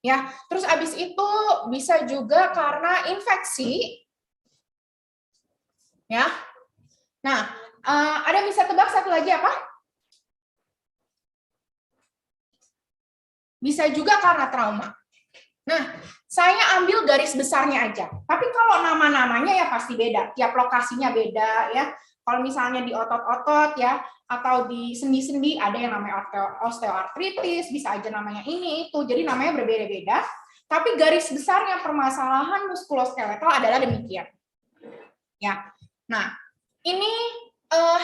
Ya, terus abis itu bisa juga karena infeksi, ya. Nah, ada yang bisa tebak satu lagi apa? Bisa juga karena trauma. Nah, saya ambil garis besarnya aja. Tapi kalau nama-namanya ya pasti beda. Tiap lokasinya beda ya. Kalau misalnya di otot-otot ya, atau di sendi-sendi ada yang namanya osteoartritis, bisa aja namanya ini itu. Jadi namanya berbeda-beda. Tapi garis besarnya permasalahan muskuloskeletal adalah demikian. Ya. Nah, ini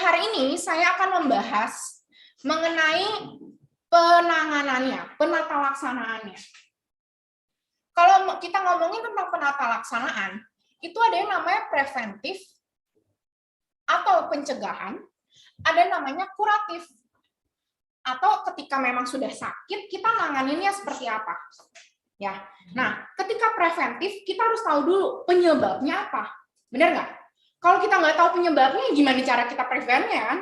hari ini saya akan membahas mengenai penanganannya, penata laksanaannya. Kalau kita ngomongin tentang penata laksanaan, itu ada yang namanya preventif atau pencegahan, ada yang namanya kuratif. Atau ketika memang sudah sakit, kita nanganinnya seperti apa. Ya. Nah, ketika preventif, kita harus tahu dulu penyebabnya apa. Benar nggak? Kalau kita nggak tahu penyebabnya, gimana cara kita prevennya kan?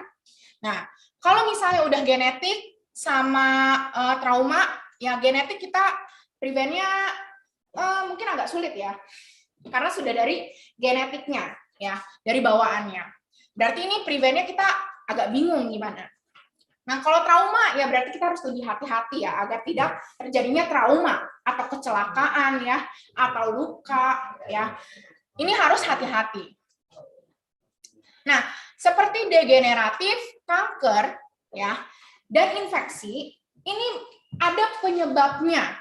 Nah, kalau misalnya udah genetik sama trauma, ya genetik kita prevennya mungkin agak sulit ya, karena sudah dari genetiknya, ya, dari bawaannya. Berarti ini prevennya kita agak bingung gimana. Nah, kalau trauma ya berarti kita harus lebih hati-hati ya agar tidak terjadinya trauma atau kecelakaan ya atau luka ya. Ini harus hati-hati. Nah, seperti degeneratif, kanker ya, dan infeksi, ini ada penyebabnya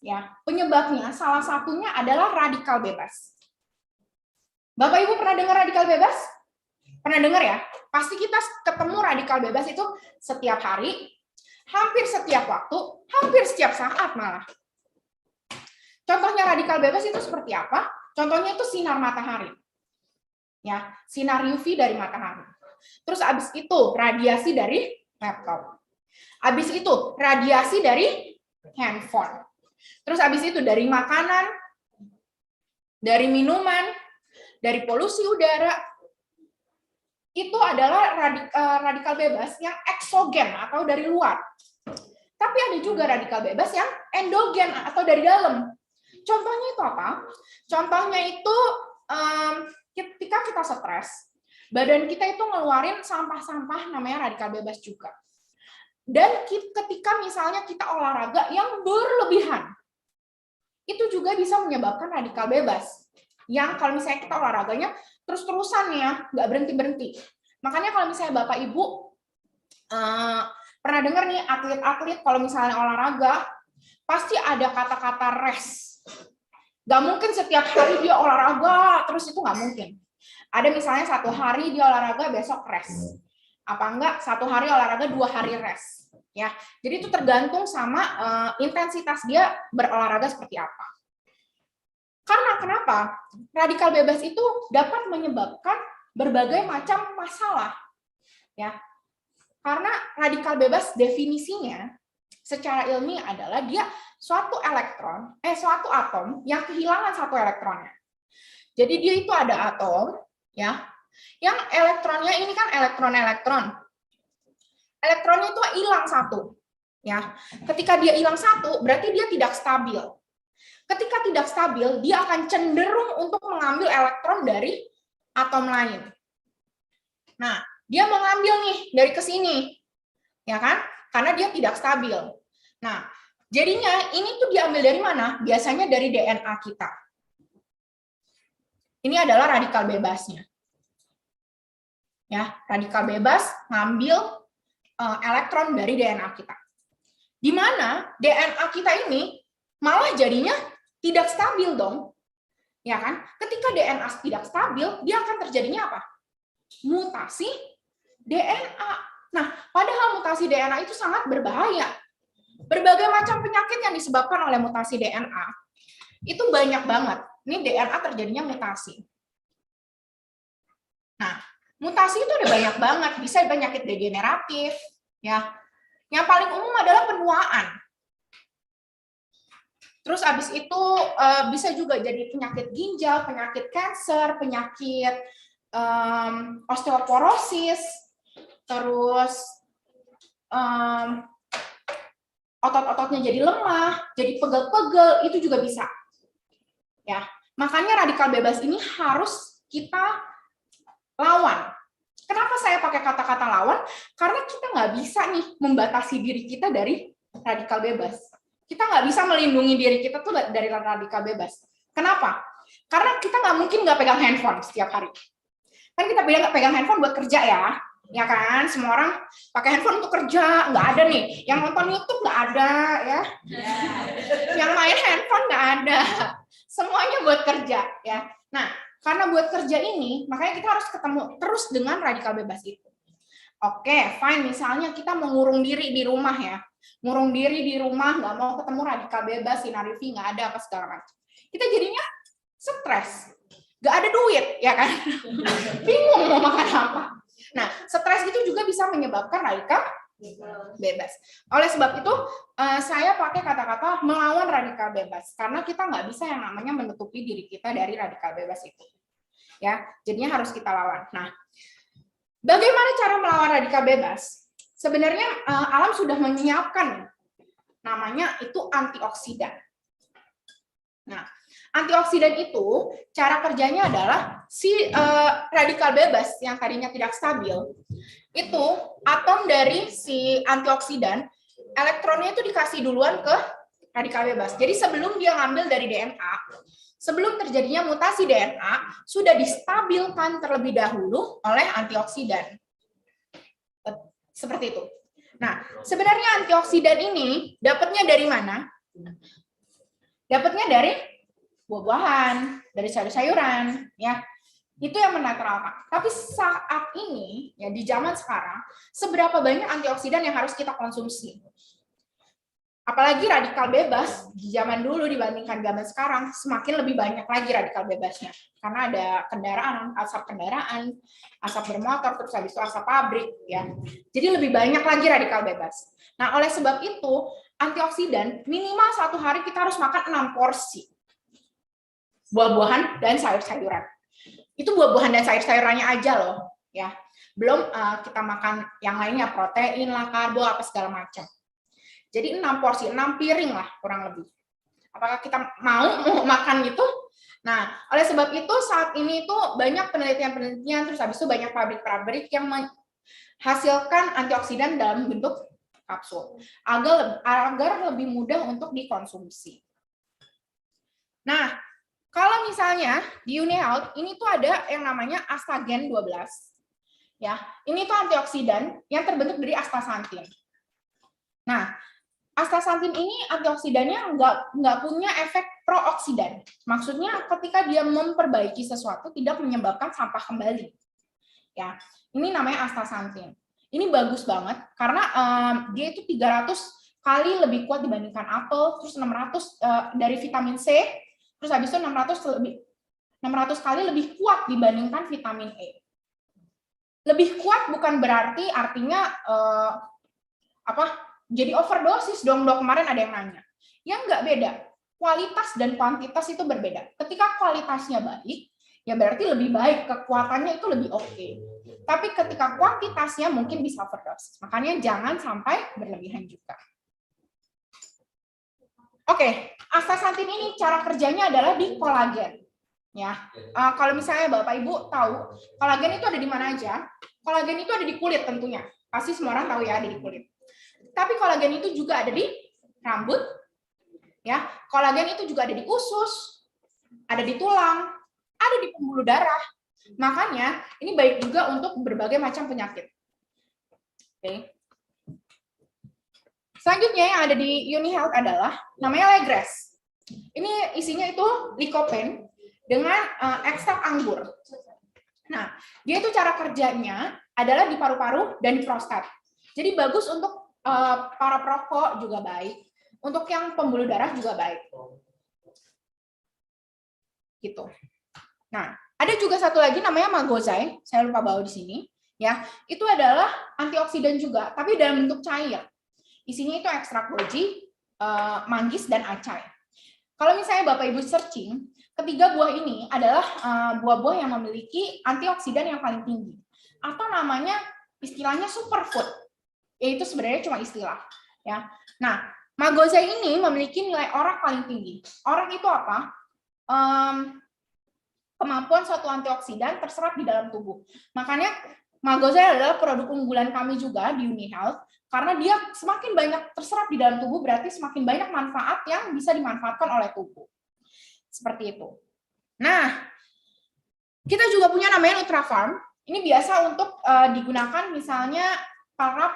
ya. Penyebabnya salah satunya adalah radikal bebas. Bapak Ibu pernah dengar radikal bebas? Pernah dengar ya? Pasti kita ketemu radikal bebas itu setiap hari, hampir setiap waktu, hampir setiap saat malah. Contohnya radikal bebas itu seperti apa? Contohnya itu sinar matahari. Ya, sinar UV dari matahari. Terus abis itu radiasi dari laptop. Abis itu radiasi dari handphone. Terus abis itu dari makanan, dari minuman, dari polusi udara, itu adalah radikal bebas yang eksogen atau dari luar. Tapi ada juga radikal bebas yang endogen atau dari dalam. Contohnya itu apa? Contohnya itu ketika kita stres, badan kita itu ngeluarin sampah-sampah namanya radikal bebas juga. Dan ketika misalnya kita olahraga yang berlebihan, itu juga bisa menyebabkan radikal bebas. Yang kalau misalnya kita olahraganya terus-terusan ya, nggak berhenti-berhenti. Makanya kalau misalnya Bapak Ibu pernah dengar nih atlet-atlet kalau misalnya olahraga, pasti ada kata-kata rest. Nggak mungkin setiap hari dia olahraga, terus itu nggak mungkin. Ada misalnya 1 hari dia olahraga, besok rest. Apa enggak, 1 hari olahraga, 2 hari rest. Ya, jadi itu tergantung sama intensitas dia berolahraga seperti apa. Karena kenapa? Radikal bebas itu dapat menyebabkan berbagai macam masalah. Ya. Karena radikal bebas definisinya secara ilmiah adalah dia suatu atom yang kehilangan 1 elektronnya. Jadi dia itu ada atom ya, yang elektronnya ini kan elektron. Elektronnya itu hilang 1 ya. Ketika dia hilang 1, berarti dia tidak stabil. Ketika tidak stabil, dia akan cenderung untuk mengambil elektron dari atom lain. Nah, dia mengambil nih dari ke sini, ya kan? Karena dia tidak stabil. Nah, jadinya ini tuh diambil dari mana? Biasanya dari DNA kita. Ini adalah radikal bebasnya. Ya, radikal bebas ngambil elektron dari DNA kita. Di mana DNA kita ini malah jadinya tidak stabil dong. Ya kan? Ketika DNA tidak stabil, dia akan terjadinya apa? Mutasi DNA. Nah, padahal mutasi DNA itu sangat berbahaya. Berbagai macam penyakit yang disebabkan oleh mutasi DNA itu banyak banget. Ini DNA terjadinya mutasi. Nah, mutasi itu ada banyak banget. Bisa penyakit degeneratif, ya. Yang paling umum adalah penuaan. Terus abis itu bisa juga jadi penyakit ginjal, penyakit kanker, penyakit osteoporosis, terus otot-ototnya jadi lemah, jadi pegel-pegel, itu juga bisa. Ya, makanya radikal bebas ini harus kita lawan. Kenapa saya pakai kata-kata lawan? Karena kita nggak bisa nih membatasi diri kita dari radikal bebas. Kita nggak bisa melindungi diri kita tuh dari radikal bebas. Kenapa? Karena kita nggak mungkin nggak pegang handphone setiap hari. Kan kita pegang handphone buat kerja ya kan? Semua orang pakai handphone untuk kerja, nggak ada nih. Yang nonton YouTube nggak ada ya. Yang main handphone nggak ada. Semuanya buat kerja ya. Nah, karena buat kerja ini, makanya kita harus ketemu terus dengan radikal bebas itu. Oke, fine. Misalnya kita mengurung diri di rumah ya. Ngurung diri di rumah, nggak mau ketemu radikal bebas, sinar UV, nggak ada apa segala macam. Kita jadinya stres. Nggak ada duit, ya kan? Bingung mau makan apa. Nah, stres itu juga bisa menyebabkan radikal bebas. Oleh sebab itu, saya pakai kata-kata melawan radikal bebas, karena kita nggak bisa yang namanya menutupi diri kita dari radikal bebas itu. Ya, jadinya harus kita lawan. Nah, bagaimana cara melawan radikal bebas? Sebenarnya alam sudah menyiapkan, namanya itu antioksidan. Nah, antioksidan itu cara kerjanya adalah si radikal bebas yang tadinya tidak stabil, itu atom dari si antioksidan, elektronnya itu dikasih duluan ke radikal bebas. Jadi sebelum dia ngambil dari DNA, sebelum terjadinya mutasi DNA, sudah distabilkan terlebih dahulu oleh antioksidan. Seperti itu. Nah, sebenarnya antioksidan ini dapatnya dari mana? Dapatnya dari buah-buahan, dari sayur-sayuran, ya. Itu yang menetralkan. Tapi saat ini, ya di zaman sekarang, seberapa banyak antioksidan yang harus kita konsumsi? Apalagi radikal bebas di zaman dulu dibandingkan zaman sekarang, semakin lebih banyak lagi radikal bebasnya. Karena ada kendaraan, asap bermotor, terus habis itu asap pabrik, ya. Jadi lebih banyak lagi radikal bebas. Nah, oleh sebab itu, antioksidan minimal satu hari kita harus makan 6 porsi buah-buahan dan sayur-sayuran. Itu buah-buahan dan sayur-sayurannya aja loh, ya. Belum kita makan yang lainnya, protein lah, karbo, apa segala macam. Jadi 6 porsi, 6 piring lah kurang lebih. Apakah kita mau makan gitu? Nah, oleh sebab itu saat ini itu banyak penelitian-penelitian, terus habis itu banyak pabrik-pabrik yang menghasilkan antioksidan dalam bentuk kapsul agar lebih mudah untuk dikonsumsi. Nah, kalau misalnya di UniHealth ini tuh ada yang namanya astagen 12. Ya, ini tuh antioksidan yang terbentuk dari astaxanthin. Nah, astaxanthin ini antioksidannya nggak punya efek prooksidan. Maksudnya ketika dia memperbaiki sesuatu tidak menyebabkan sampah kembali. Ya, ini namanya astaxanthin. Ini bagus banget karena dia itu 300 kali lebih kuat dibandingkan apel, terus 600 dari vitamin C, terus habis itu 600 kali lebih kuat dibandingkan vitamin E. Lebih kuat bukan berarti artinya jadi overdosis dong, dok, kemarin ada yang nanya. Ya nggak beda. Kualitas dan kuantitas itu berbeda. Ketika kualitasnya baik, ya berarti lebih baik, kekuatannya itu lebih oke. Tapi ketika kuantitasnya mungkin bisa overdosis. Makanya jangan sampai berlebihan juga. Oke, astaxanthin ini cara kerjanya adalah di kolagen. Ya, kalau misalnya Bapak Ibu tahu, kolagen itu ada di mana aja? Kolagen itu ada di kulit tentunya. Pasti semua orang tahu ya, ada di kulit. Tapi kolagen itu juga ada di rambut, ya. Kolagen itu juga ada di usus, ada di tulang, ada di pembuluh darah. Makanya ini baik juga untuk berbagai macam penyakit. Oke. Selanjutnya yang ada di UniHealth adalah namanya Legres. Ini isinya itu lycopene dengan ekstrak anggur. Nah, dia itu cara kerjanya adalah di paru-paru dan di prostat. Jadi bagus untuk para perokok juga baik, untuk yang pembuluh darah juga baik. Gitu. Nah, ada juga satu lagi namanya magozai, saya lupa bawa di sini, ya. Itu adalah antioksidan juga, tapi dalam bentuk cair. Isinya itu ekstrak goji, manggis dan acai. Kalau misalnya Bapak Ibu searching, ketiga buah ini adalah buah-buah yang memiliki antioksidan yang paling tinggi, atau namanya istilahnya superfood. Yaitu sebenarnya cuma istilah, ya. Nah, Magoza ini memiliki nilai ORAC paling tinggi. ORAC itu apa? Kemampuan suatu antioksidan terserap di dalam tubuh. Makanya Magoza adalah produk unggulan kami juga di UniHealth, karena dia semakin banyak terserap di dalam tubuh, berarti semakin banyak manfaat yang bisa dimanfaatkan oleh tubuh. Seperti itu. Nah, kita juga punya namanya Nutrafarm. Ini biasa untuk digunakan misalnya para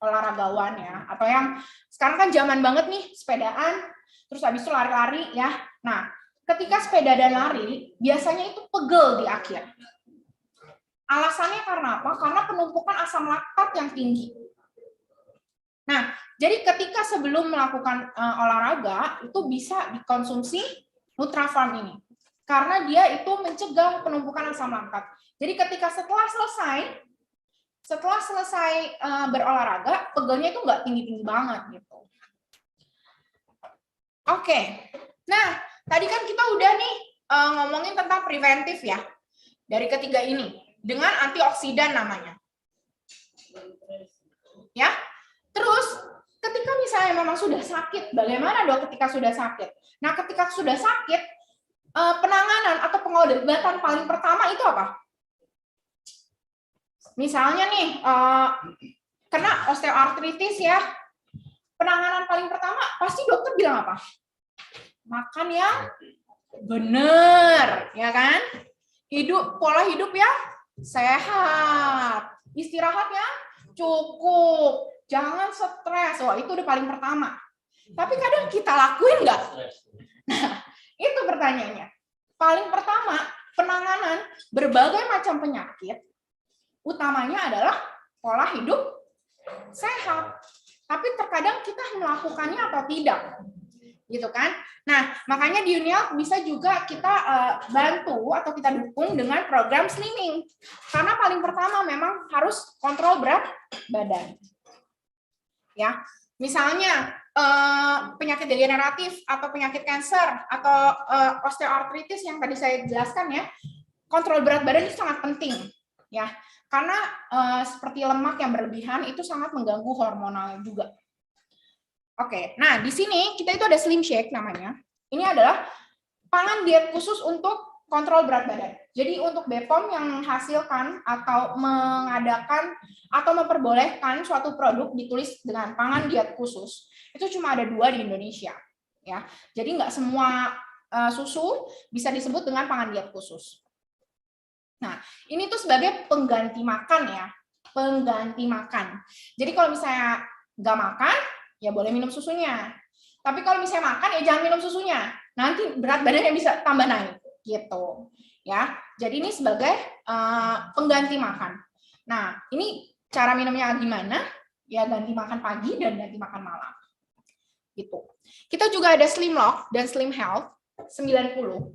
olahragawan ya, atau yang sekarang kan zaman banget nih sepedaan, terus habis itu lari-lari ya. Nah, ketika sepeda dan lari, biasanya itu pegel di akhir. Alasannya karena apa? Karena penumpukan asam laktat yang tinggi. Nah, jadi ketika sebelum melakukan olahraga, itu bisa dikonsumsi Nutrafarm ini. Karena dia itu mencegah penumpukan asam laktat. Jadi ketika setelah selesai berolahraga, pegelnya itu nggak tinggi-tinggi banget gitu. Oke, nah tadi kan kita udah nih ngomongin tentang preventif ya, dari ketiga ini, dengan antioksidan namanya. Ya, terus ketika misalnya memang sudah sakit, bagaimana dok ketika sudah sakit? Nah, ketika sudah sakit, penanganan atau pengobatan paling pertama itu apa? Misalnya nih, kena osteoartritis ya, penanganan paling pertama pasti dokter bilang apa? Makan yang benar, ya kan? Pola hidup yang sehat, istirahat yang cukup, jangan stres. Wah, itu udah paling pertama. Tapi kadang kita lakuin nggak? Nah, itu pertanyaannya. Paling pertama, penanganan berbagai macam penyakit, utamanya adalah pola hidup sehat. Tapi terkadang kita melakukannya atau tidak, gitu kan? Nah, makanya di UniHealth bisa juga kita bantu atau kita dukung dengan program slimming. Karena paling pertama memang harus kontrol berat badan. Ya, misalnya penyakit degeneratif atau penyakit kanker atau osteoartritis yang tadi saya jelaskan ya, kontrol berat badan itu sangat penting ya, karena seperti lemak yang berlebihan itu sangat mengganggu hormonal juga. Oke, nah di sini kita itu ada Slim Shake namanya. Ini adalah pangan diet khusus untuk kontrol berat badan. Jadi untuk BPOM yang menghasilkan atau mengadakan atau memperbolehkan suatu produk ditulis dengan pangan diet khusus, itu cuma ada 2 di Indonesia. Ya, jadi nggak semua susu bisa disebut dengan pangan diet khusus. Nah, ini tuh sebagai pengganti makan ya, pengganti makan. Jadi kalau misalnya nggak makan, ya boleh minum susunya. Tapi kalau misalnya makan, ya jangan minum susunya. Nanti berat badannya bisa tambah naik, gitu. Ya, jadi ini sebagai pengganti makan. Nah, ini cara minumnya gimana? Ya ganti makan pagi dan ganti makan malam. Gitu. Kita juga ada Slim Lock dan Slim Health 90.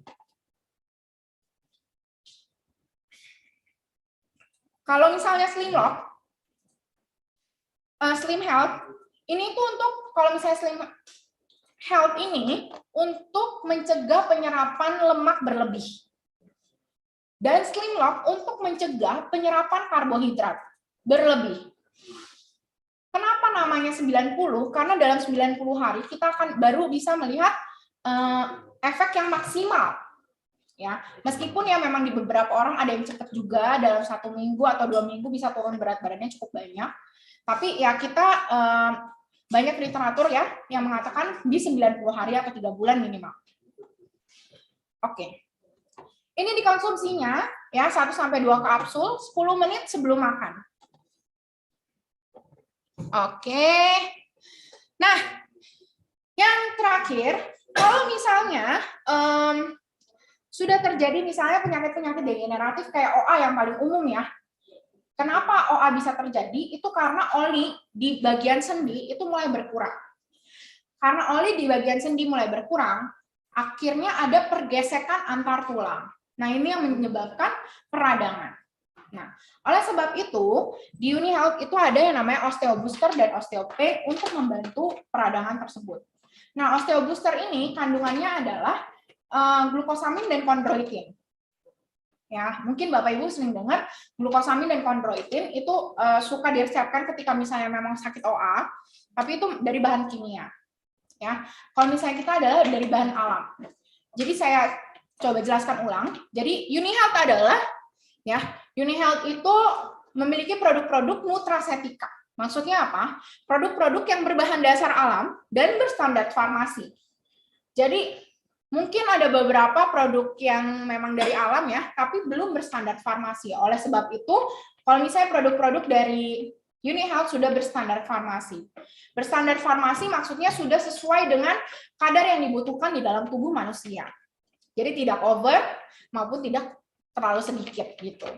Kalau misalnya Slim Lock, Slim Health, ini tuh untuk kalau misalnya Slim Health ini untuk mencegah penyerapan lemak berlebih. Dan Slim Lock untuk mencegah penyerapan karbohidrat berlebih. Kenapa namanya 90? Karena dalam 90 hari kita akan baru bisa melihat efek yang maksimal. Ya, meskipun ya memang di beberapa orang ada yang cepat juga, dalam 1 minggu atau 2 minggu bisa turun berat badannya cukup banyak. Tapi ya kita banyak literatur ya yang mengatakan di 90 hari atau 3 bulan minimal. Oke. Ini dikonsumsinya ya 1-2 kapsul 10 menit sebelum makan. Oke. Nah, yang terakhir, kalau misalnya sudah terjadi misalnya penyakit-penyakit degeneratif kayak OA yang paling umum ya. Kenapa OA bisa terjadi? Itu karena oli di bagian sendi itu mulai berkurang. Karena oli di bagian sendi mulai berkurang, akhirnya ada pergesekan antar tulang. Nah, ini yang menyebabkan peradangan. Nah, oleh sebab itu, di UniHealth itu ada yang namanya OsteoBooster dan OsteoPay untuk membantu peradangan tersebut. Nah, OsteoBooster ini kandungannya adalah glukosamin dan kondroitin. Ya, mungkin Bapak Ibu sering dengar glukosamin dan kondroitin itu suka diresepkan ketika misalnya memang sakit OA, tapi itu dari bahan kimia. Ya, kalau misalnya kita adalah dari bahan alam. Jadi saya coba jelaskan ulang. Jadi UniHealth adalah ya, UniHealth itu memiliki produk-produk nutracetika. Maksudnya apa? Produk-produk yang berbahan dasar alam dan berstandar farmasi. Jadi mungkin ada beberapa produk yang memang dari alam ya, tapi belum berstandar farmasi. Oleh sebab itu, kalau misalnya produk-produk dari UniHealth sudah berstandar farmasi. Berstandar farmasi maksudnya sudah sesuai dengan kadar yang dibutuhkan di dalam tubuh manusia. Jadi tidak over maupun tidak terlalu sedikit gitu.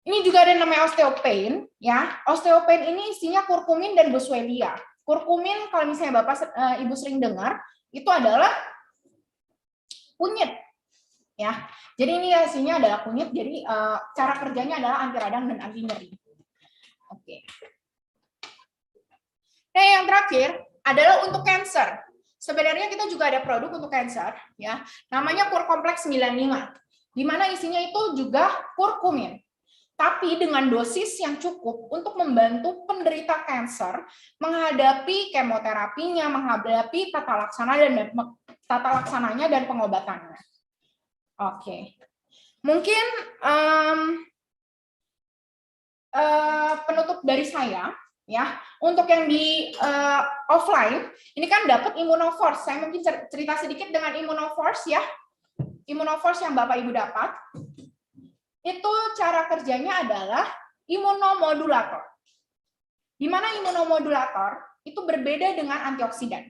Ini juga ada namanya osteopain ya. Osteopain ini isinya kurkumin dan boswellia. Kurkumin kalau misalnya Bapak Ibu sering dengar itu adalah kunyit ya. Jadi ini isinya adalah kunyit. Jadi cara kerjanya adalah anti radang dan anti nyeri. Oke. Nah, yang terakhir adalah untuk cancer. Sebenarnya kita juga ada produk untuk cancer ya. Namanya Kur Kompleks 95. Di mana isinya itu juga kurkumin. Tapi dengan dosis yang cukup untuk membantu penderita kanker menghadapi kemoterapinya, menghadapi tata laksananya dan pengobatannya. Oke, mungkin penutup dari saya ya. Untuk yang di offline, ini kan dapat Immunoforce. Saya mungkin cerita sedikit dengan Immunoforce ya. Immunoforce yang Bapak Ibu dapat. Itu cara kerjanya adalah imunomodulator. Di mana imunomodulator itu berbeda dengan antioksidan.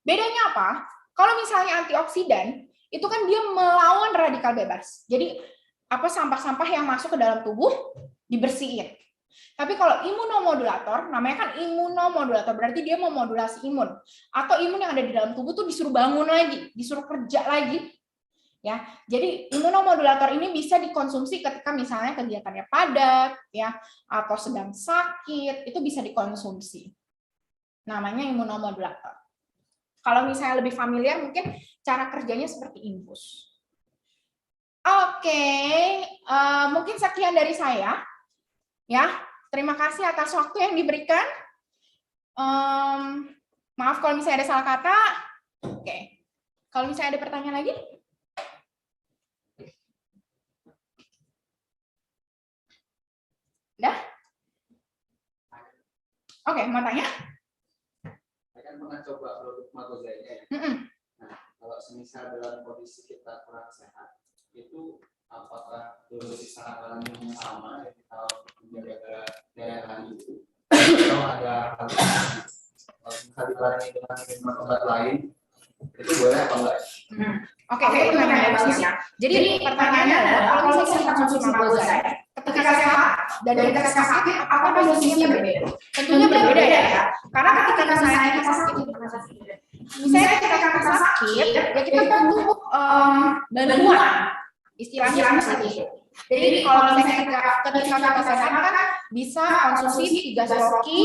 Bedanya apa? Kalau misalnya antioksidan, itu kan dia melawan radikal bebas. Jadi apa sampah-sampah yang masuk ke dalam tubuh dibersihin. Tapi kalau imunomodulator, namanya kan imunomodulator, berarti dia memodulasi imun. Atau imun yang ada di dalam tubuh tuh disuruh bangun lagi, disuruh kerja lagi. Ya, jadi imunomodulator ini bisa dikonsumsi ketika misalnya kegiatannya padat, ya, atau sedang sakit, itu bisa dikonsumsi. Namanya imunomodulator. Kalau misalnya lebih familiar, mungkin cara kerjanya seperti infus. Oke, mungkin sekian dari saya. Ya, terima kasih atas waktu yang diberikan. Maaf kalau misalnya ada salah kata. Oke, kalau misalnya ada pertanyaan lagi. Udah? Oke, mau tanya? Saya kan pernah coba produk Magozaina ya. Nah, kalau semisal dalam kondisi kita kurang sehat, itu apakah dosis sarannya sama yang kita menjaga daya tahan itu? Atau ada hal lain? Kalau misalnya dibarengi dengan minuman obat lain, itu boleh apa enggak? Oke, itu pertanyaan yang bagus ya. Jadi pertanyaannya adalah kalau misalnya kita konsumsi Magozaina, ketika sehat dan ketika sakit, apakah dosisnya berbeda? Tentunya berbeda ya. Karena ketika misalnya kita sakit, misalnya ketika kita sakit, ya kita butuh bantuan, istilahnya seperti itu. Jadi kalau misalnya ketika kita sehat kan bisa konsumsi 3 sloki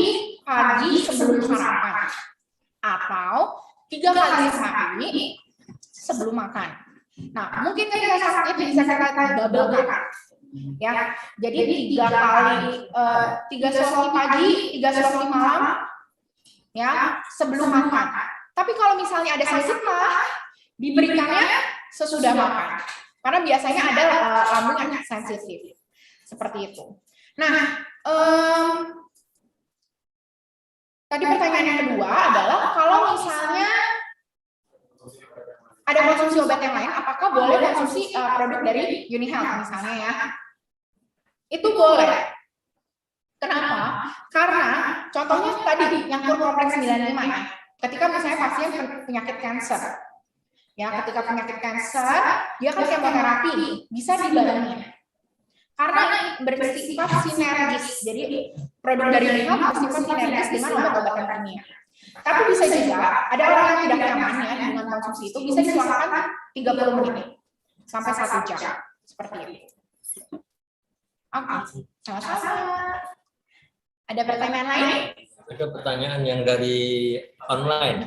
pagi sebelum sarapan, atau 3 kali sehari sebelum makan. Nah, mungkin ketika sakit bisa kita double-kan. Ya, jadi 3 kali 3 sloki pagi, 3 sloki malam, ya sebelum makan. Tapi kalau misalnya ada sakit mah diberikannya sesudah makan, karena biasanya ada lambung yang sensitif seperti itu. Nah, tadi pertanyaan yang kedua adalah kalau misalnya ada konsumsi obat yang lain, apakah boleh konsumsi produk dari UniHealth misalnya ya? Itu boleh. Kenapa? Karena contohnya tadi yang Kur Kompleks 95 ya. Ketika misalnya pasien penyakit kanker, ya ketika penyakit kanker dia kan kemoterapi, bisa dibarengi. Karena bersifat sinergis. Jadi produk dari UniHealth bersifat sinergis dengan obat-obatan kimia. Tapi bisa juga ada orang yang tidak nyaman ya dengan konsumsi itu, bisa diselangkan 30 menit sampai 1 jam seperti itu. Oke, sama-sama. Ada pertanyaan lain? Ada pertanyaan yang dari online.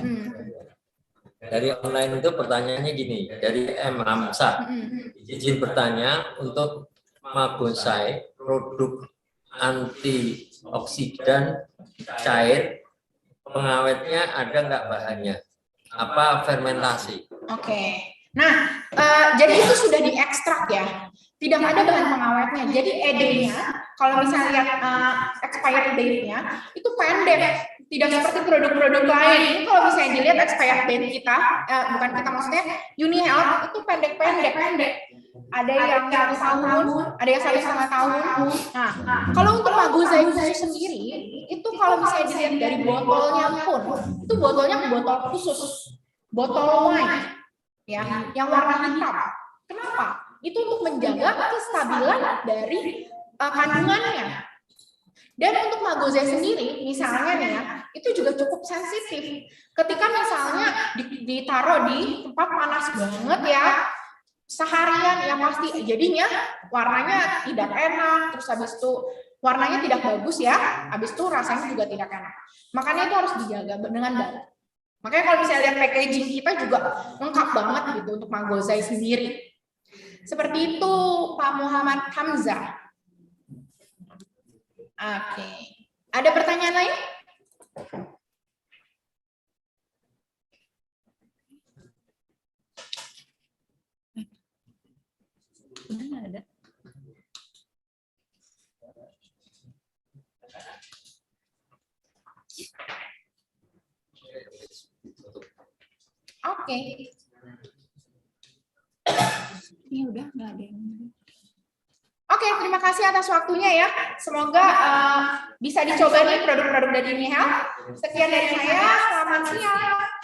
Dari online itu pertanyaannya gini, dari M. Hamzah. Izin bertanya, untuk magosai produk antioksidan cair, pengawetnya ada nggak bahannya? Apa fermentasi? Oke. Nah, jadi itu sudah diekstrak ya. Tidak ada bahan pengawetnya. Jadi ED-nya, kalau misalnya lihat expired date-nya, itu pendek. Tidak seperti produk-produk lain. Ini kalau misalnya dilihat expired date kita, bukan kita maksudnya, UniHealth itu pendek-pendek. Ada yang 1 tahun, ada yang 1,5 tahun. Nah, kalau untuk Magosai khusus sendiri, itu kalau misalnya dilihat dari botolnya pun, itu botolnya botol khusus, botol wine, ya, yang warna hitam. Kenapa? Itu untuk menjaga kestabilan dari kandungannya. Dan untuk Magosai sendiri, misalnya nih ya, itu juga cukup sensitif. Ketika misalnya ditaruh di tempat panas banget ya, seharian ya pasti jadinya warnanya tidak enak, terus habis itu warnanya tidak bagus ya, habis itu rasanya juga tidak enak. Makanya itu harus dijaga dengan baik. Makanya kalau misalnya lihat packaging kita juga lengkap banget gitu untuk Magosai sendiri. Seperti itu Pak Muhammad Hamzah. Oke. Ada pertanyaan lain? Mana ada? Oke. Ini udah nggak ada yang. Oke, terima kasih atas waktunya ya. Semoga bisa dicoba nih produk-produk dari UniHealth. Sekian dari saya. Selamat siang.